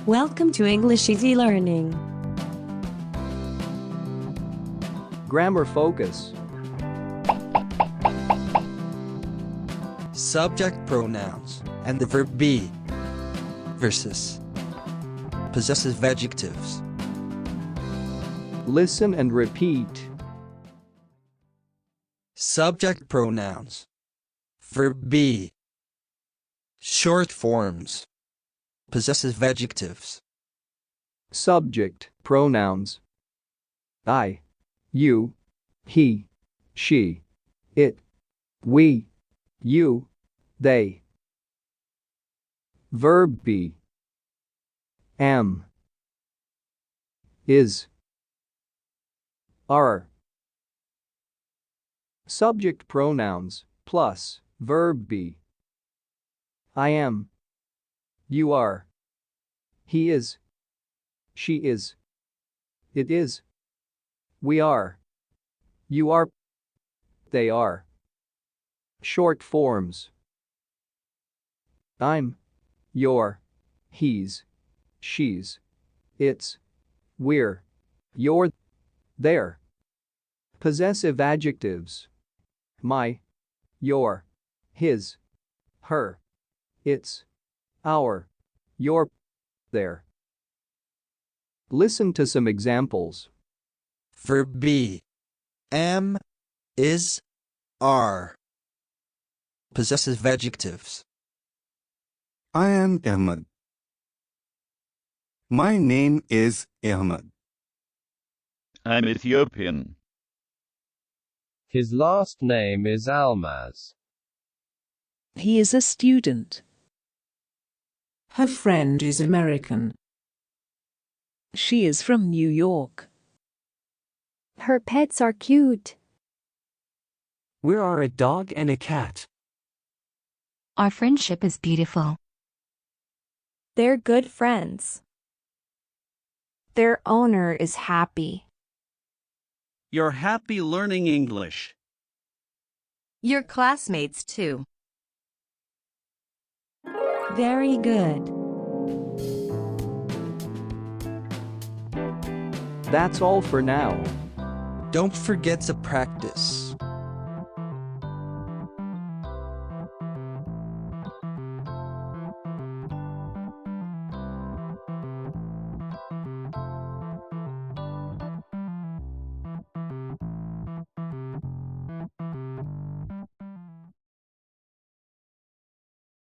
Welcome to English Easy Learning. Grammar focus. Subject pronouns and the verb be versus possessive adjectives. Listen and repeat. Subject pronouns. Verb be. Short forms. Possessive adjectives. Subject pronouns. I, you, he, she, it, we, you, they. Verb be. Am, is, are. Subject pronouns plus verb be. I am. You are. He is. She is. It is. We are. You are. They are. Short forms. I'm. You're. He's. She's. It's. We're. You're. They're. Possessive adjectives. My. Your. His. Her. Its. Our. Your. Their. Listen to some examples. Verb be. Am, is, are. Possessive adjectives. I am Ahmed. My name is Ahmed. I'm Ethiopian. His last name is Almaz. He is a student. Her friend is American. She is from New York. Her pets are cute. We are a dog and a cat. Our friendship is beautiful. They're good friends. Their owner is happy. You're happy learning English. Your classmates too. Very good. That's all for now. Don't forget to practice.